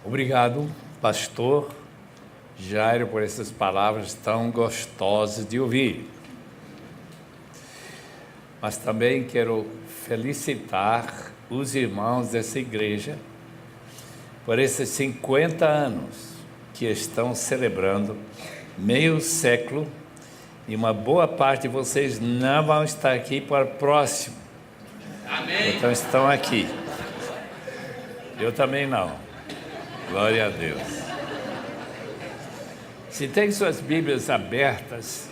Obrigado, pastor Jairo, por essas palavras tão gostosas de ouvir. Mas também quero felicitar os irmãos dessa igreja por esses 50 anos que estão celebrando, meio século, e uma boa parte de vocês não vão estar aqui para o próximo. Amém. Então estão aqui. Eu também não. Glória a Deus. Se tem suas Bíblias abertas,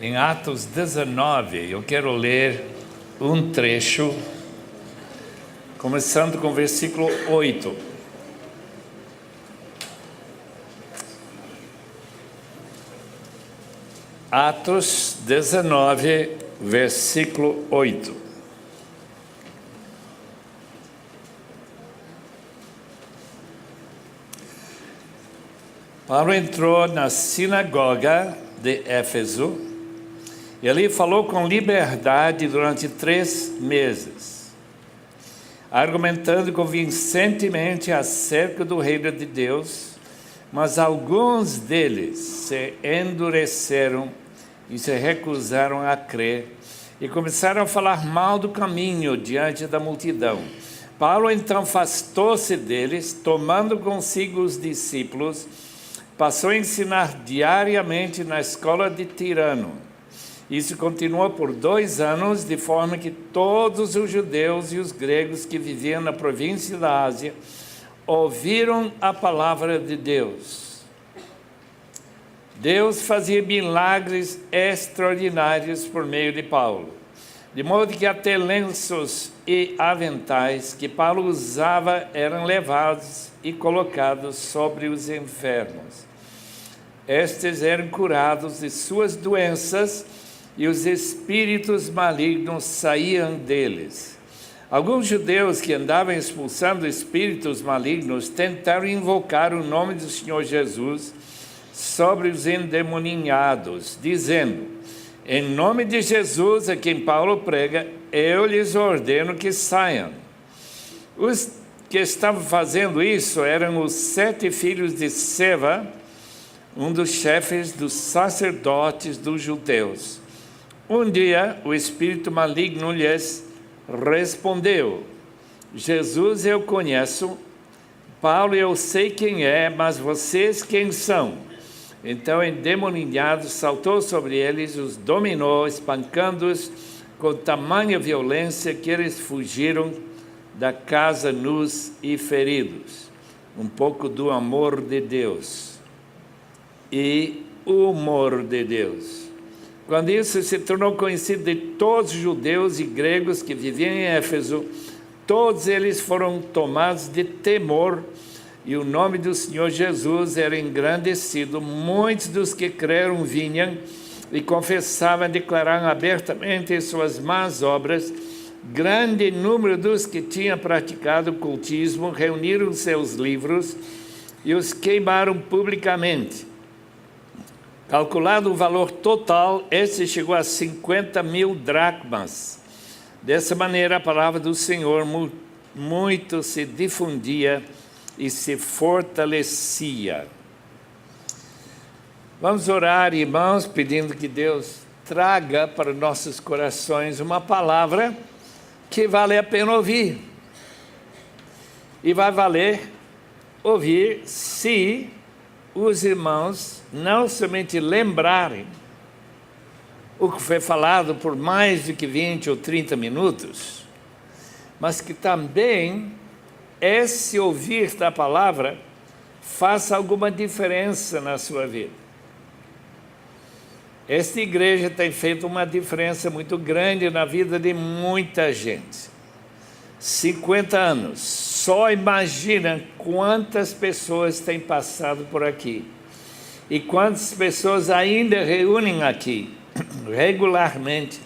em Atos 19, eu quero ler um trecho, começando com o versículo 8. Atos 19, versículo 8. Paulo entrou na sinagoga de Éfeso e ali falou com liberdade durante 3 meses, argumentando convincentemente acerca do reino de Deus. Mas alguns deles se endureceram e se recusaram a crer e começaram a falar mal do caminho diante da multidão. Paulo então afastou-se deles, tomando consigo os discípulos, passou a ensinar diariamente na escola de Tirano. Isso continuou por 2 anos, de forma que todos os judeus e os gregos que viviam na província da Ásia ouviram a palavra de Deus. Deus fazia milagres extraordinários por meio de Paulo, de modo que até lenços e aventais que Paulo usava eram levados e colocados sobre os enfermos. Estes eram curados de suas doenças e os espíritos malignos saíam deles. Alguns judeus que andavam expulsando espíritos malignos tentaram invocar o nome do Senhor Jesus sobre os endemoninhados, dizendo: em nome de Jesus, a quem Paulo prega, eu lhes ordeno que saiam. Os que estavam fazendo isso eram os 7 filhos de Seva, um dos chefes dos sacerdotes dos judeus. Um dia, o espírito maligno lhes respondeu: Jesus eu conheço, Paulo eu sei quem é, mas vocês quem são? Então, endemoninhado, saltou sobre eles, os dominou, espancando-os com tamanha violência que eles fugiram da casa nus e feridos. Um pouco do amor de Deus e o humor de Deus. Quando isso se tornou conhecido de todos os judeus e gregos que viviam em Éfeso, todos eles foram tomados de temor e o nome do Senhor Jesus era engrandecido. Muitos dos que creram vinham e confessavam e declaravam abertamente suas más obras. Grande número dos que tinham praticado o cultismo reuniram seus livros e os queimaram publicamente. Calculado o valor total, esse chegou a 50.000 dracmas. Dessa maneira, a palavra do Senhor muito se difundia e se fortalecia. Vamos orar, irmãos, pedindo que Deus traga para nossos corações uma palavra que vale a pena ouvir. E vai valer ouvir se os irmãos não somente lembrarem o que foi falado por mais de que 20 ou 30 minutos, mas que também esse ouvir da palavra faça alguma diferença na sua vida. Esta igreja tem feito uma diferença muito grande na vida de muita gente. 50 anos, só imagina quantas pessoas têm passado por aqui e quantas pessoas ainda reúnem aqui regularmente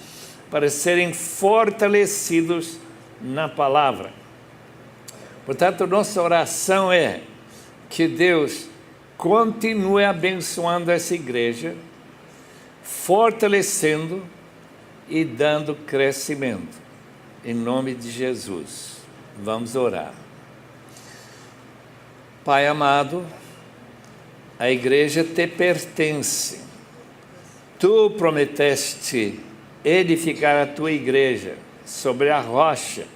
para serem fortalecidos na palavra. Portanto, nossa oração é que Deus continue abençoando essa igreja, fortalecendo e dando crescimento. Em nome de Jesus, vamos orar. Pai amado, a igreja te pertence. Tu prometeste edificar a tua igreja sobre a rocha,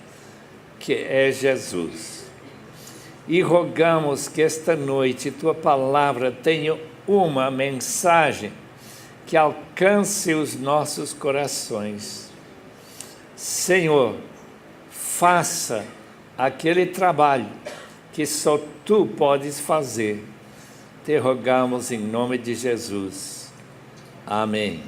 que é Jesus. E rogamos que esta noite tua palavra tenha uma mensagem que alcance os nossos corações. Senhor, faça aquele trabalho que só tu podes fazer. Te rogamos em nome de Jesus. Amém.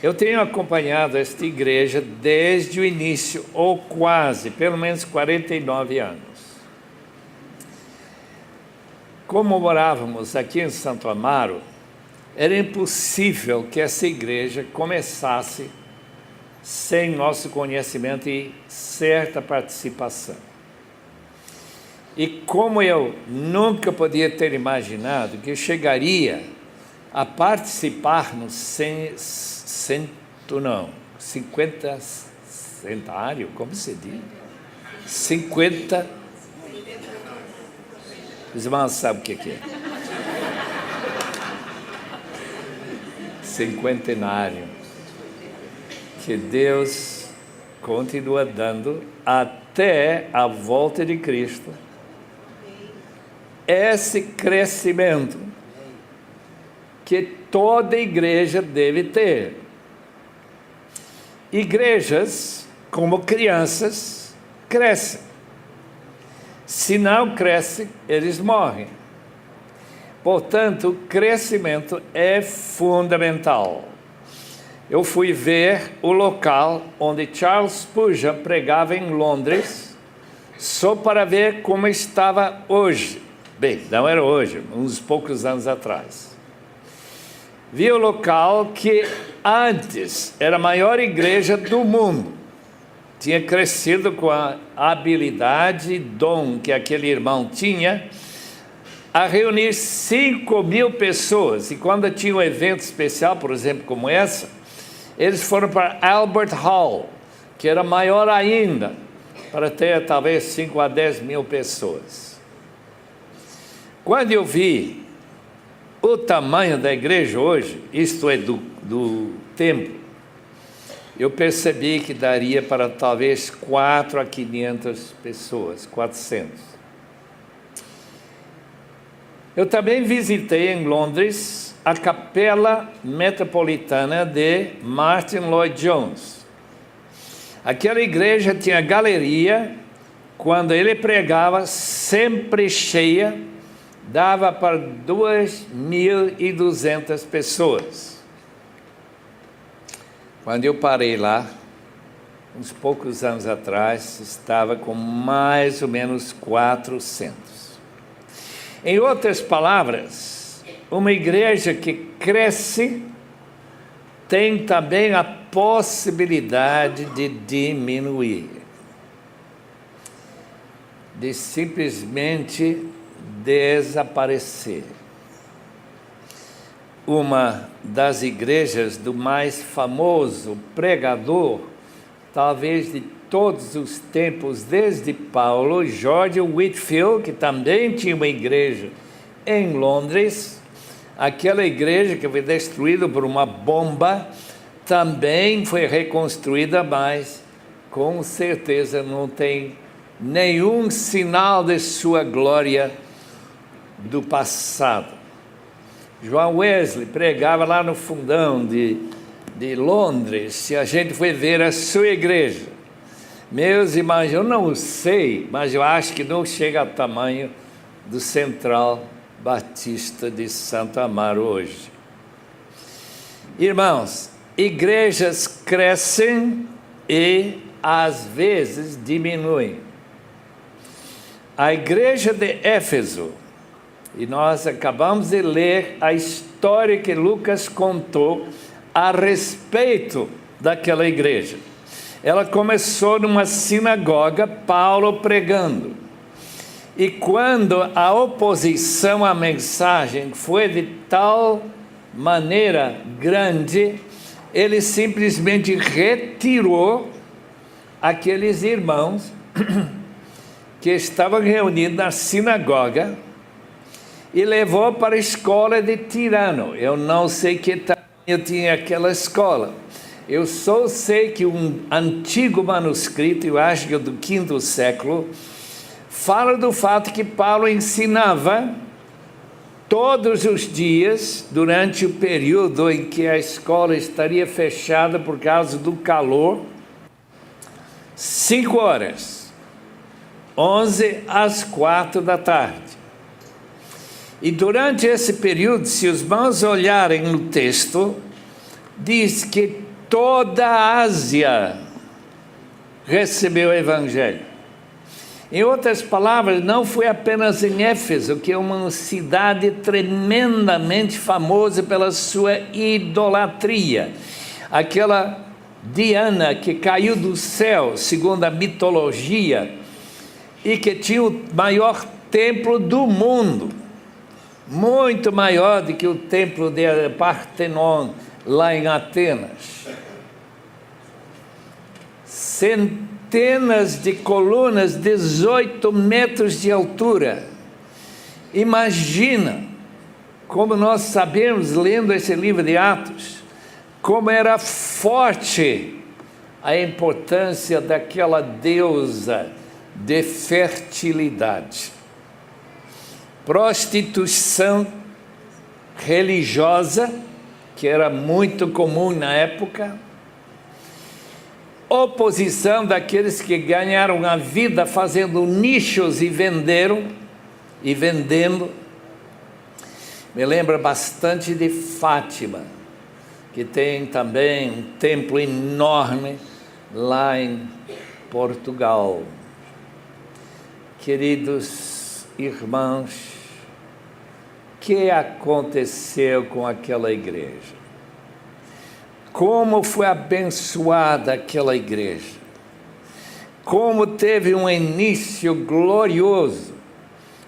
Eu tenho acompanhado esta igreja desde o início, ou quase, pelo menos 49 anos. Como morávamos aqui em Santo Amaro, era impossível que essa igreja começasse sem nosso conhecimento e certa participação. E como eu nunca podia ter imaginado que chegaria a participar no 50 centenário, como se diz? 50. Os irmãos sabem o que é. Cinquentenário. Que Deus continua dando até a volta de Cristo. Esse crescimento que toda igreja deve ter. Igrejas, como crianças, crescem. Se não crescem, eles morrem. Portanto, o crescimento é fundamental. Eu fui ver o local onde Charles Spurgeon pregava em Londres, só para ver como estava hoje. Bem, não era hoje, uns poucos anos atrás. Vi o local que antes era a maior igreja do mundo. Tinha crescido com a habilidade e dom que aquele irmão tinha a reunir 5.000 pessoas. E quando tinha um evento especial, por exemplo, como essa, eles foram para Albert Hall, que era maior ainda, para ter talvez 5 a 10 mil pessoas. Quando eu vi o tamanho da igreja hoje, isto é, do templo, eu percebi que daria para talvez 4 a 500 pessoas, 400. Eu também visitei em Londres a Capela Metropolitana de Martin Lloyd Jones. Aquela igreja tinha galeria, quando ele pregava, sempre cheia, dava para 2.200 pessoas. Quando eu parei lá, uns poucos anos atrás, estava com mais ou menos 400. Em outras palavras, uma igreja que cresce tem também a possibilidade de diminuir, de simplesmente desaparecer. Uma das igrejas do mais famoso pregador, talvez de todos os tempos, desde Paulo, George Whitefield, que também tinha uma igreja em Londres. Aquela igreja que foi destruída por uma bomba, também foi reconstruída, mas com certeza não tem nenhum sinal de sua glória do passado. João Wesley pregava lá no fundão de Londres. Se a gente foi ver a sua igreja, meus irmãos, eu não sei, mas eu acho que não chega ao tamanho do Central Batista de Santo Amaro hoje. Irmãos, igrejas crescem e às vezes diminuem. A igreja de Éfeso, e nós acabamos de ler a história que Lucas contou a respeito daquela igreja. Ela começou numa sinagoga, Paulo pregando. E quando a oposição à mensagem foi de tal maneira grande, ele simplesmente retirou aqueles irmãos que estavam reunidos na sinagoga e levou para a escola de Tirano. Eu não sei que tamanho tinha aquela escola. Eu só sei que um antigo manuscrito, eu acho que é do quinto século, fala do fato que Paulo ensinava todos os dias, durante o período em que a escola estaria fechada por causa do calor, 5 horas, 11 às 4 da tarde. E durante esse período, se os irmãos olharem no texto, diz que toda a Ásia recebeu o Evangelho. Em outras palavras, não foi apenas em Éfeso, que é uma cidade tremendamente famosa pela sua idolatria. Aquela Diana que caiu do céu, segundo a mitologia, e que tinha o maior templo do mundo, muito maior do que o templo de Partenon, lá em Atenas. Centenas de colunas, 18 metros de altura. Imagina, como nós sabemos, lendo esse livro de Atos, como era forte a importância daquela deusa de fertilidade. Prostituição religiosa, que era muito comum na época, oposição daqueles que ganharam a vida fazendo nichos e vendendo. Me lembra bastante de Fátima, que tem também um templo enorme lá em Portugal. Queridos irmãos, o que aconteceu com aquela igreja? Como foi abençoada aquela igreja? Como teve um início glorioso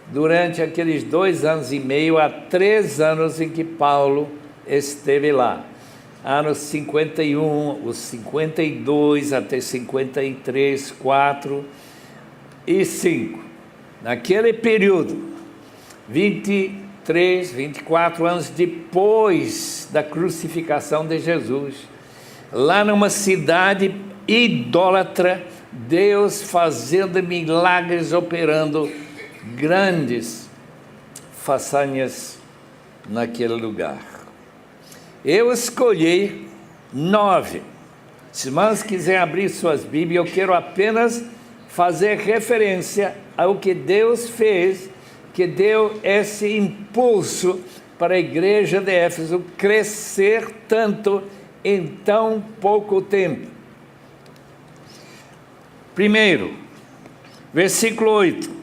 durante aqueles 2 anos e meio a 3 anos em que Paulo esteve lá. Anos 51, os 52 até 53, 4 e 5. Naquele período, 23, 24 anos depois da crucificação de Jesus, lá numa cidade idólatra, Deus fazendo milagres, operando grandes façanhas naquele lugar. Eu escolhi 9. Se irmãos quiserem abrir suas Bíblias, eu quero apenas fazer referência ao que Deus fez, que deu esse impulso para a igreja de Éfeso crescer tanto em tão pouco tempo. Primeiro, versículo 8.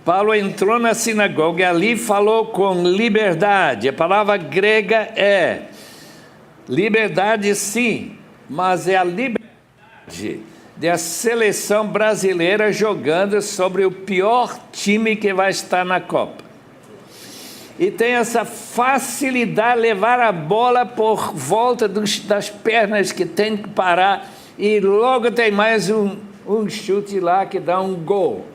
Paulo entrou na sinagoga e ali falou com liberdade. A palavra grega é liberdade, sim, mas é a liberdade da seleção brasileira jogando sobre o pior time que vai estar na Copa. E tem essa facilidade de levar a bola por volta das pernas que tem que parar, e logo tem mais um chute lá que dá um gol.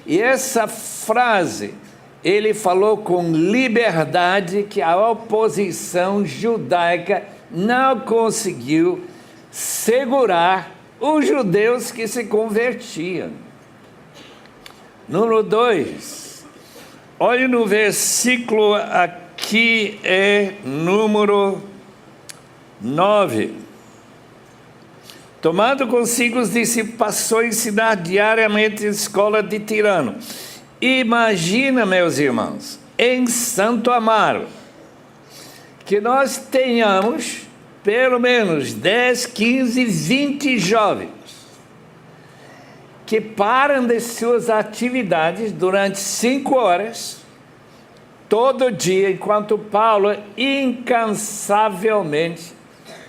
E essa frase, ele falou com liberdade, que a oposição judaica não conseguiu segurar os judeus que se convertiam. Número 2, olhe no versículo aqui, é número 9. Tomando consigo os discípulos, passou a ensinar diariamente na escola de Tirano. Imagina, meus irmãos, em Santo Amaro, que nós tenhamos pelo menos 10, 15, 20 jovens que param de suas atividades durante 5 horas, todo dia, enquanto Paulo incansavelmente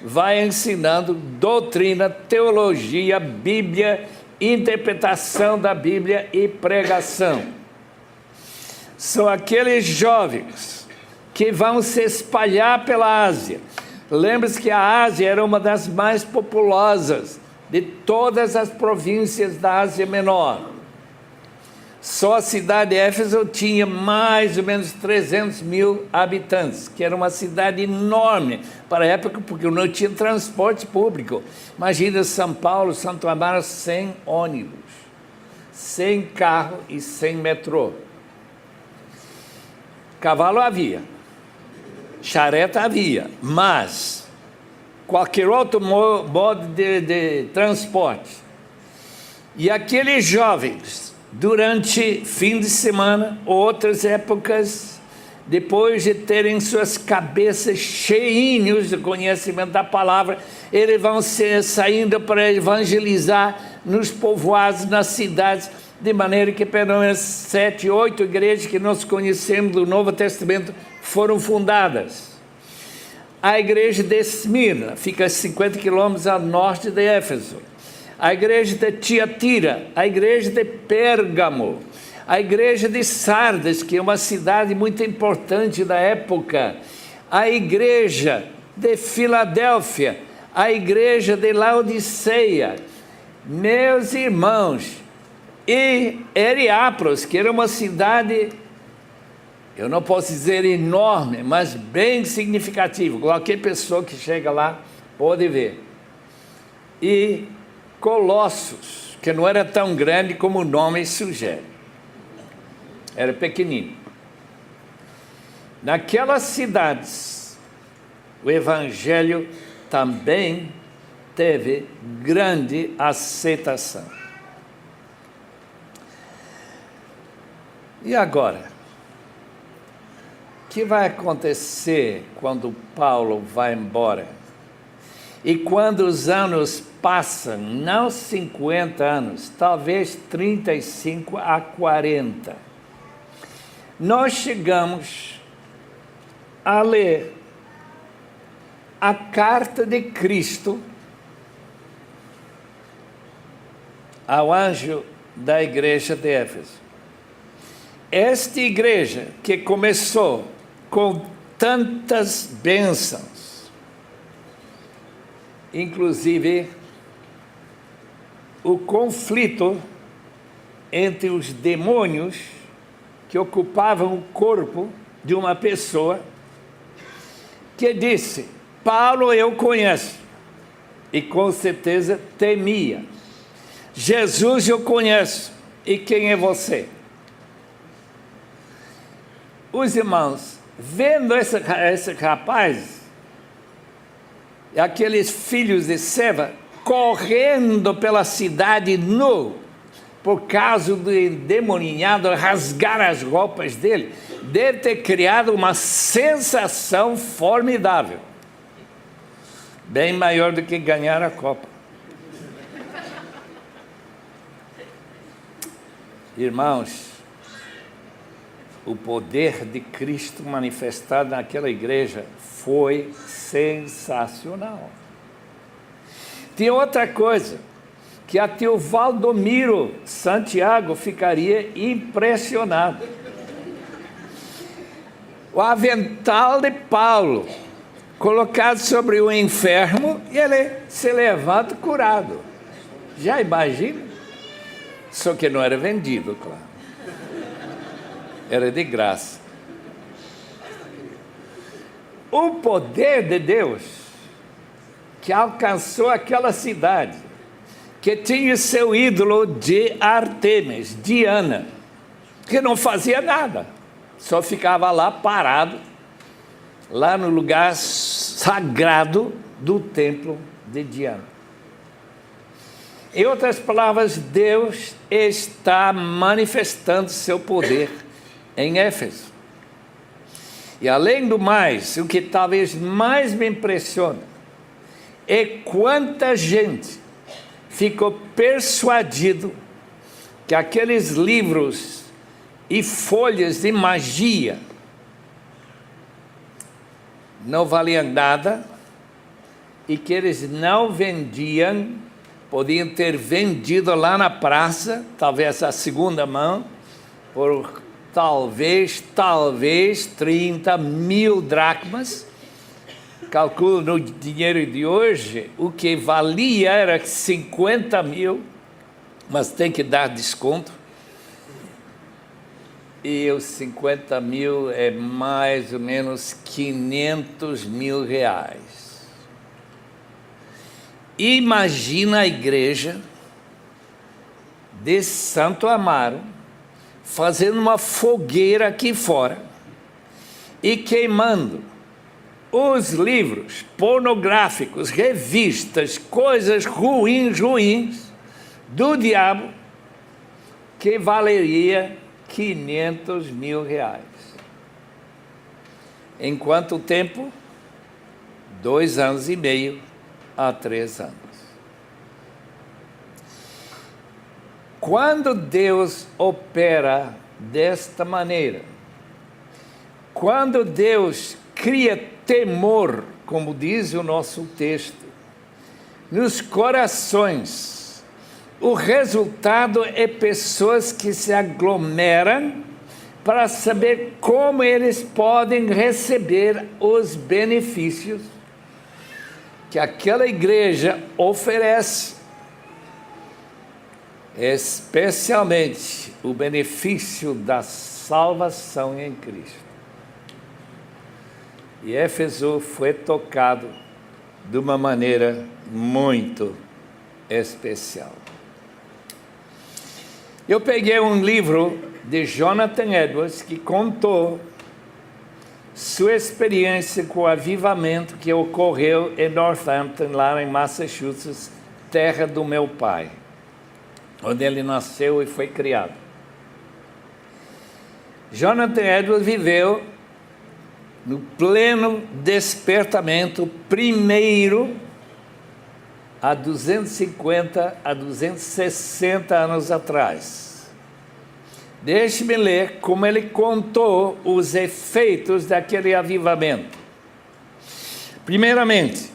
vai ensinando doutrina, teologia, Bíblia, interpretação da Bíblia e pregação. São aqueles jovens que vão se espalhar pela Ásia. Lembre-se que a Ásia era uma das mais populosas de todas as províncias da Ásia Menor. Só a cidade de Éfeso tinha mais ou menos 300 mil habitantes, que era uma cidade enorme para a época, porque não tinha transporte público. Imagina São Paulo, Santo Amaro, sem ônibus, sem carro e sem metrô. Cavalo havia, charreta havia, mas qualquer outro modo de transporte. E aqueles jovens, durante fim de semana, outras épocas, depois de terem suas cabeças cheinhos de conhecimento da palavra, eles vão saindo para evangelizar nos povoados, nas cidades, de maneira que pelo menos 7, 8 igrejas que nós conhecemos do Novo Testamento foram fundadas. A igreja de Esmirna fica a 50 quilômetros a norte de Éfeso. A igreja de Tiatira, a igreja de Pérgamo, a igreja de Sardes, que é uma cidade muito importante da época, a igreja de Filadélfia, a igreja de Laodiceia, meus irmãos, e Hierápolis, que era uma cidade, eu não posso dizer enorme, mas bem significativa, qualquer pessoa que chega lá pode ver. E Colossos, que não era tão grande como o nome sugere, era pequenino. Naquelas cidades, o evangelho também teve grande aceitação. E agora? O que vai acontecer quando Paulo vai embora? E quando os anos passam, não 50 anos, talvez 35 a 40, nós chegamos a ler a carta de Cristo ao anjo da igreja de Éfeso. Esta igreja que começou com tantas bênçãos, inclusive o conflito entre os demônios que ocupavam o corpo de uma pessoa, que disse: Paulo eu conheço, e com certeza temia. Jesus eu conheço, e quem é você? Os irmãos, vendo esse rapaz, aqueles filhos de Seva, correndo pela cidade nu, por causa do endemoninhado, rasgar as roupas dele, deve ter criado uma sensação formidável, bem maior do que ganhar a Copa. Irmãos, o poder de Cristo manifestado naquela igreja foi sensacional. Tem outra coisa, que até o Valdomiro Santiago ficaria impressionado. O avental de Paulo, colocado sobre o enfermo, e ele se levanta curado. Já imagina? Só que não era vendido, claro. Era de graça. O poder de Deus que alcançou aquela cidade, que tinha seu ídolo de Artemis, Diana, que não fazia nada, só ficava lá parado, lá no lugar sagrado do templo de Diana. Em outras palavras, Deus está manifestando seu poder em Éfeso. E além do mais, o que talvez mais me impressiona é quanta gente ficou persuadido que aqueles livros e folhas de magia não valiam nada e que eles não vendiam, podiam ter vendido lá na praça, talvez a segunda mão, por talvez 30 mil dracmas. Calculo no dinheiro de hoje, o que valia era 50 mil, mas tem que dar desconto. e os 50 mil é mais ou menos 500 mil reais. Imagina a igreja de Santo Amaro fazendo uma fogueira aqui fora e queimando os livros pornográficos, revistas, coisas ruins do diabo, que valeria 500 mil reais. Em quanto tempo? 2 anos e meio a 3 anos. Quando Deus opera desta maneira, quando Deus cria temor, como diz o nosso texto, nos corações, o resultado é pessoas que se aglomeram para saber como eles podem receber os benefícios que aquela igreja oferece, especialmente o benefício da salvação em Cristo. E Éfeso foi tocado de uma maneira muito especial. Eu peguei um livro de Jonathan Edwards, que contou sua experiência com o avivamento que ocorreu em Northampton, lá em Massachusetts, terra do meu pai, onde ele nasceu e foi criado. Jonathan Edwards viveu no pleno despertamento, primeiro há 250 a 260 anos atrás. Deixe-me ler como ele contou os efeitos daquele avivamento. Primeiramente,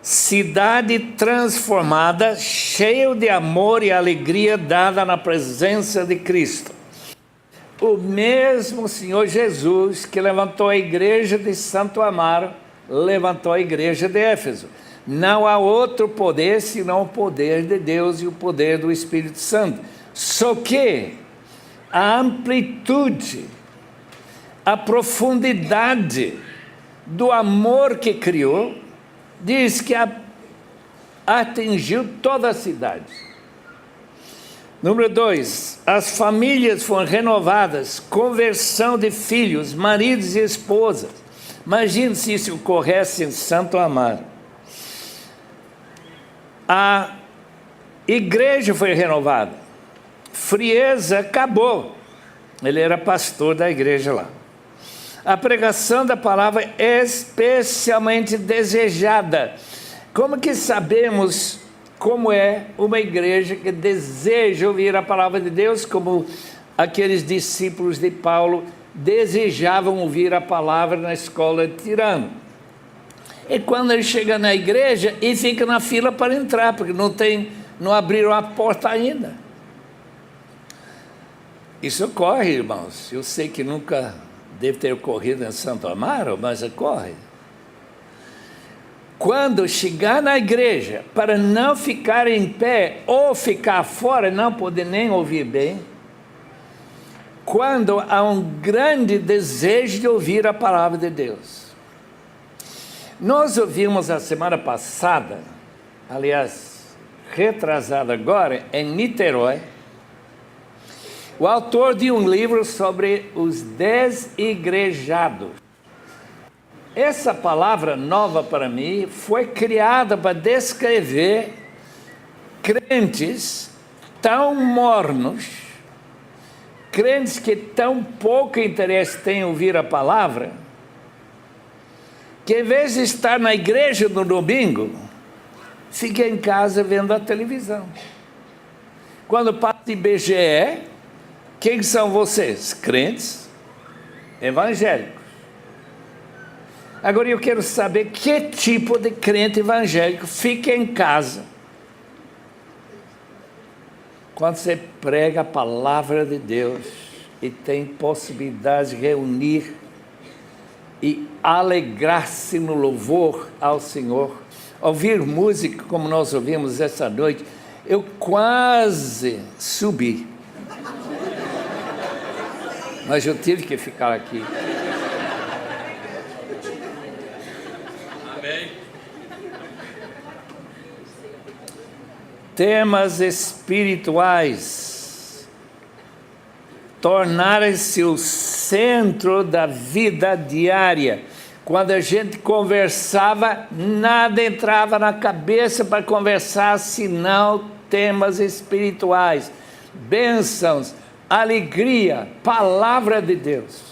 cidade transformada, cheia de amor e alegria dada na presença de Cristo. O mesmo Senhor Jesus que levantou a igreja de Santo Amaro, levantou a igreja de Éfeso. Não há outro poder senão o poder de Deus e o poder do Espírito Santo. Só que a amplitude, a profundidade do amor que criou, diz que atingiu toda a cidade. Número 2, as famílias foram renovadas, conversão de filhos, maridos e esposas. Imagine se isso ocorresse em Santo Amaro. A igreja foi renovada, frieza acabou. Ele era pastor da igreja lá. A pregação da palavra é especialmente desejada. Como que sabemos como é uma igreja que deseja ouvir a palavra de Deus, como aqueles discípulos de Paulo desejavam ouvir a palavra na escola de Tirano? E quando ele chega na igreja e fica na fila para entrar, porque não abriram a porta ainda. Isso ocorre, irmãos. Eu sei que nunca deve ter ocorrido em Santo Amaro, mas ocorre. Quando chegar na igreja, para não ficar em pé ou ficar fora, não poder nem ouvir bem, quando há um grande desejo de ouvir a palavra de Deus. Nós ouvimos a semana passada, aliás, retrasada agora, em Niterói, o autor de um livro sobre os desigrejados. Essa palavra nova para mim foi criada para descrever crentes tão mornos, crentes que tão pouco interesse têm em ouvir a palavra, que em vez de estar na igreja no domingo, fica em casa vendo a televisão. Quando passa IBGE, quem são vocês? Crentes evangélicos. Agora eu quero saber que tipo de crente evangélico fica em casa quando você prega a palavra de Deus e tem possibilidade de reunir e alegrar-se no louvor ao Senhor, ouvir música como nós ouvimos essa noite. Eu quase subi. Mas eu tive que ficar aqui. Amém. Temas espirituais tornaram-se o centro da vida diária. Quando a gente conversava, nada entrava na cabeça para conversar, senão temas espirituais, bênçãos, alegria, palavra de Deus.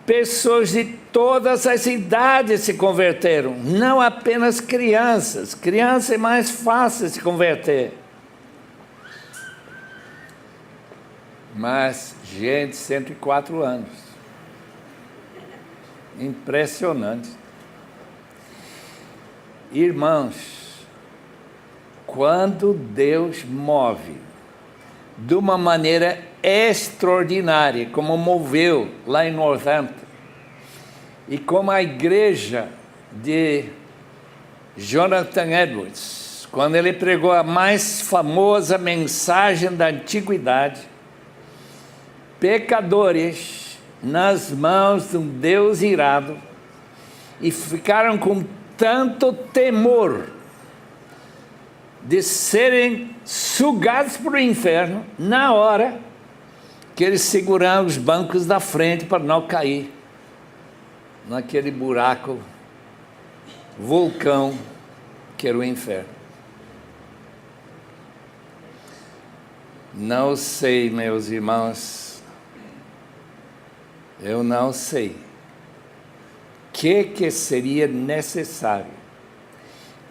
Pessoas de todas as idades se converteram, não apenas crianças. Criança é mais fácil se converter. Mas gente, 104 anos. Impressionante. Irmãos, quando Deus move de uma maneira extraordinária, como moveu lá em Northampton, e como a igreja de Jonathan Edwards, quando ele pregou a mais famosa mensagem da antiguidade, pecadores nas mãos de um Deus irado, e ficaram com tanto temor de serem sugados para o inferno, na hora que eles seguraram os bancos da frente para não cair naquele buraco, vulcão que era o inferno. Não sei, meus irmãos, eu não sei o que seria necessário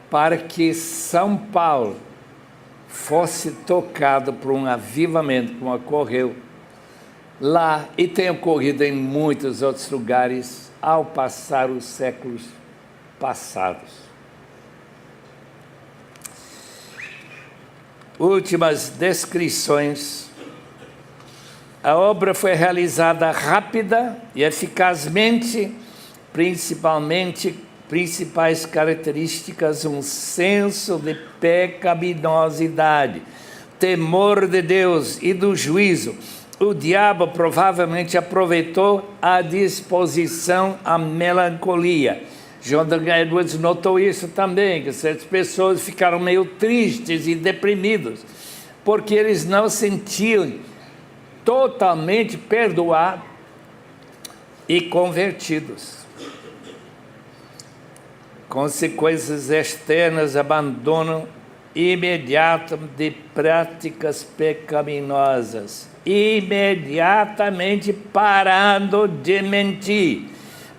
para que São Paulo fosse tocado por um avivamento como ocorreu lá e tem ocorrido em muitos outros lugares ao passar os séculos passados. Últimas descrições. A obra foi realizada rápida e eficazmente, principais características, um senso de pecaminosidade, temor de Deus e do juízo. O diabo provavelmente aproveitou a disposição à melancolia. Jonathan Edwards notou isso também, que certas pessoas ficaram meio tristes e deprimidos, porque eles não sentiam totalmente perdoados e convertidos. Consequências externas, abandono imediato de práticas pecaminosas, imediatamente parando de mentir,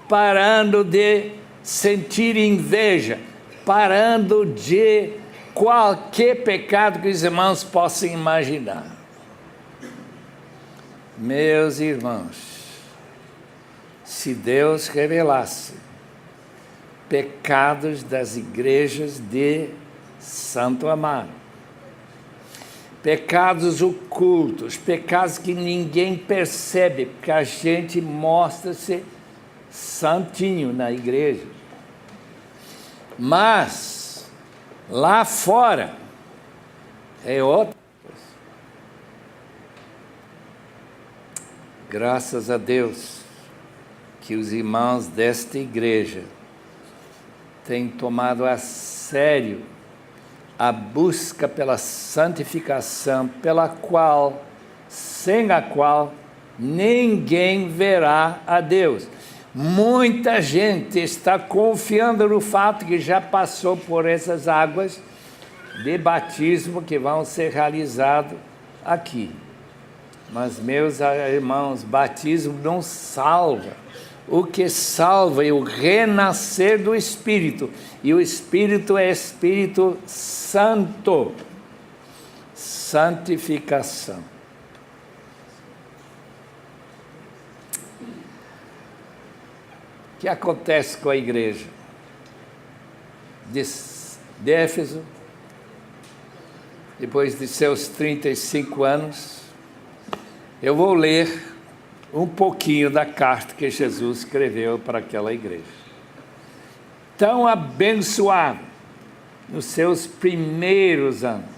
parando de sentir inveja, parando de qualquer pecado que os irmãos possam imaginar. Meus irmãos, se Deus revelasse pecados das igrejas de Santo Amaro, pecados ocultos, pecados que ninguém percebe, porque a gente mostra-se santinho na igreja, mas lá fora é outra coisa. Graças a Deus que os irmãos desta igreja têm tomado a sério a busca pela santificação, sem a qual ninguém verá a Deus. Muita gente está confiando no fato que já passou por essas águas de batismo que vão ser realizadas aqui. Mas, meus irmãos, batismo não salva. O que salva é o renascer do Espírito. E o Espírito é Espírito Santo. Santificação. O que acontece com a igreja de Éfeso, depois de seus 35 anos? Eu vou ler um pouquinho da carta que Jesus escreveu para aquela igreja. Tão abençoado nos seus primeiros anos,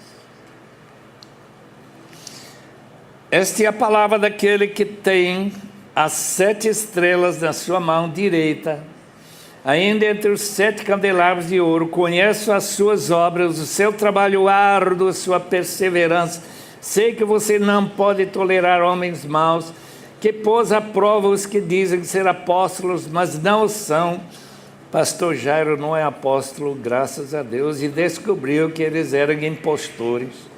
Esta é a palavra daquele que tem as 7 estrelas na sua mão direita, ainda entre os 7 candelabros de ouro. Conheço as suas obras, o seu trabalho árduo, a sua perseverança. Sei que você não pode tolerar homens maus, que pôs à prova os que dizem ser apóstolos, mas não o são. Pastor Jairo não é apóstolo, graças a Deus, e descobriu que eles eram impostores.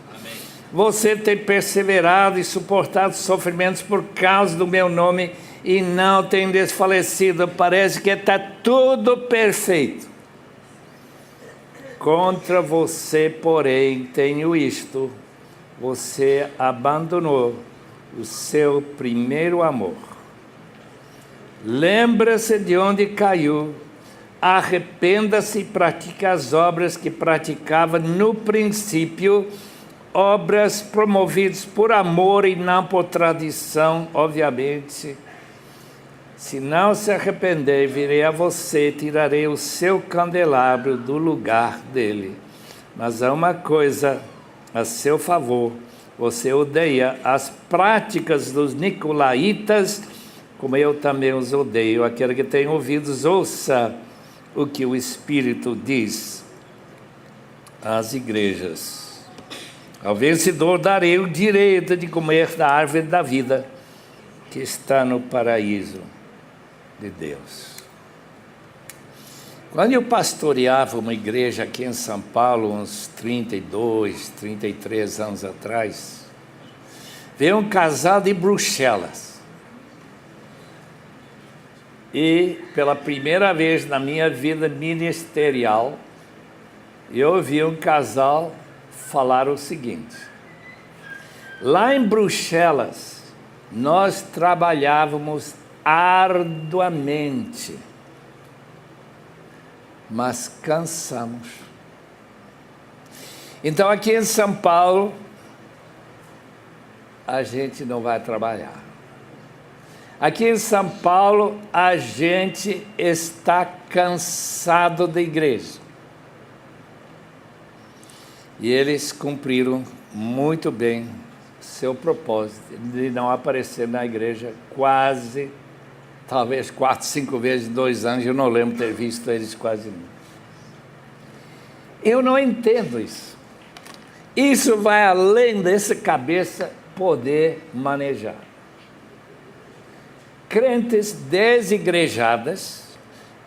Você tem perseverado e suportado sofrimentos por causa do meu nome e não tem desfalecido. Parece que está tudo perfeito. Contra você, porém, tenho isto: você abandonou o seu primeiro amor. Lembra-se de onde caiu, arrependa-se e pratique as obras que praticava no princípio, obras promovidas por amor e não por tradição, obviamente. Se não se arrepender, virei a você, tirarei o seu candelabro do lugar dele. Mas há uma coisa a seu favor: você odeia as práticas dos nicolaítas, como eu também os odeio. Aquele que tem ouvidos, ouça o que o Espírito diz às igrejas. Ao vencedor darei o direito de comer da árvore da vida, que está no paraíso de Deus. Quando eu pastoreava uma igreja aqui em São Paulo, uns 32, 33 anos atrás, veio um casal de Bruxelas. E pela primeira vez na minha vida ministerial, eu ouvi um casal falar o seguinte: lá em Bruxelas, nós trabalhávamos arduamente, mas cansamos. Então aqui em São Paulo, a gente não vai trabalhar. Aqui em São Paulo, a gente está cansado da igreja. E eles cumpriram muito bem seu propósito de não aparecer na igreja quase, talvez 4, 5 vezes em 2 anos. Eu não lembro ter visto eles quase nunca. Eu não entendo isso. Isso vai além dessa cabeça poder manejar. Crentes desigrejadas,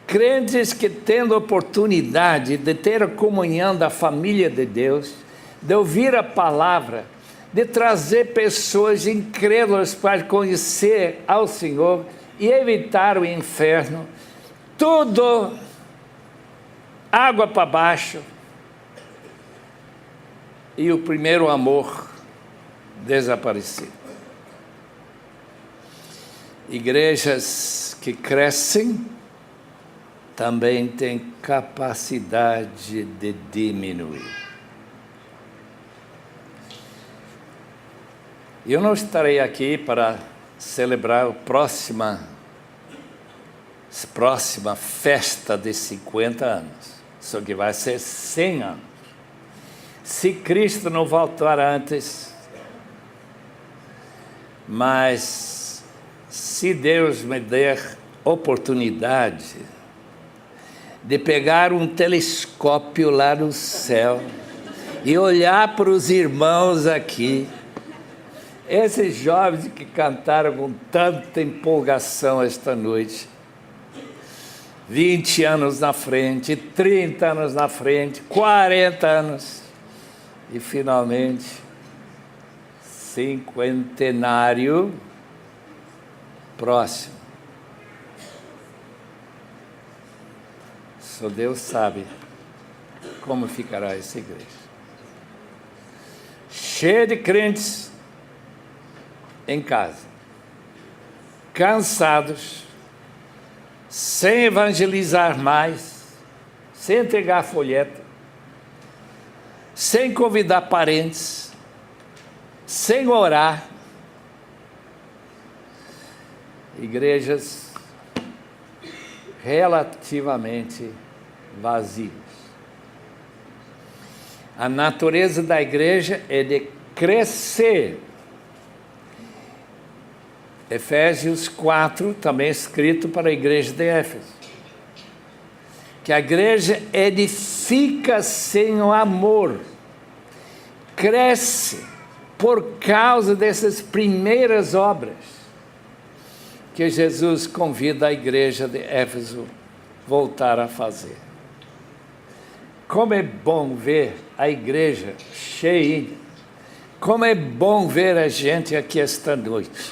crentes que tendo oportunidade de ter a comunhão da família de Deus, de ouvir a palavra, de trazer pessoas incrédulas para conhecer ao Senhor e evitar o inferno, tudo água para baixo, e o primeiro amor desaparecido. Igrejas que crescem também têm capacidade de diminuir. Eu não estarei aqui para celebrar a próxima festa de 50 anos, só que vai ser 100 anos. Se Cristo não voltar antes, mas se Deus me der oportunidade de pegar um telescópio lá no céu e olhar para os irmãos aqui, esses jovens que cantaram com tanta empolgação esta noite, 20 anos na frente, 30 anos na frente, 40 anos, e finalmente, cinquentenário próximo. Só Deus sabe como ficará essa igreja. Cheia de crentes em casa, cansados, sem evangelizar mais, sem entregar folheto, sem convidar parentes, sem orar. Igrejas relativamente vazias. A natureza da igreja é de crescer Efésios 4, também escrito para a igreja de Éfeso. Que a igreja edifica sem o amor, cresce por causa dessas primeiras obras que Jesus convida a igreja de Éfeso a voltar a fazer. Como é bom ver a igreja cheia, como é bom ver a gente aqui esta noite.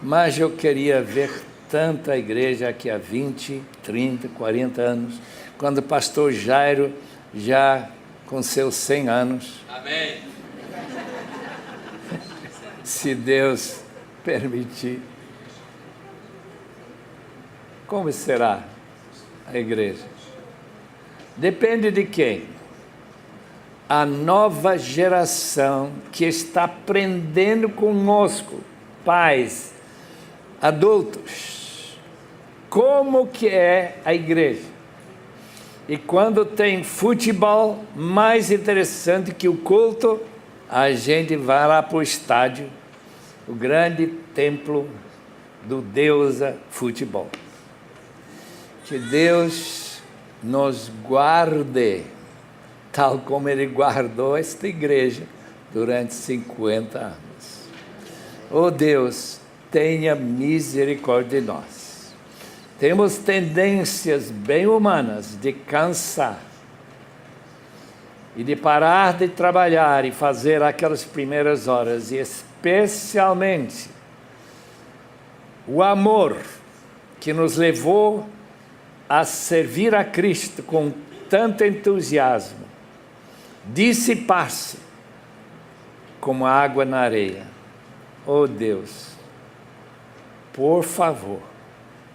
Mas eu queria ver tanta igreja aqui há 20, 30, 40 anos, quando o pastor Jairo, já com seus 100 anos, Amém. se Deus permitir. Como será a igreja? Depende de quem? A nova geração que está aprendendo conosco, pais, adultos, como que é a igreja. E quando tem futebol, mais interessante que o culto, a gente vai lá para o estádio, o grande templo do deusa futebol. Que Deus nos guarde, tal como Ele guardou esta igreja durante 50 anos. Oh Deus, tenha misericórdia de nós. Temos tendências bem humanas de cansar e de parar de trabalhar e fazer aquelas primeiras horas, e especialmente o amor que nos levou a servir a Cristo com tanto entusiasmo, dissipar-se como água na areia. Oh Deus, por favor,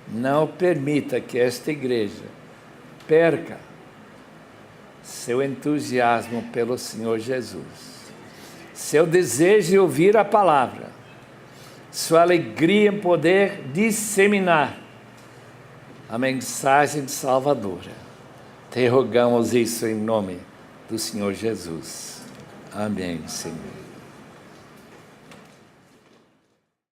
não permita que esta igreja perca seu entusiasmo pelo Senhor Jesus, seu desejo de ouvir a palavra, sua alegria em poder disseminar a mensagem salvadora. Te rogamos isso em nome do Senhor Jesus. Amém, Senhor.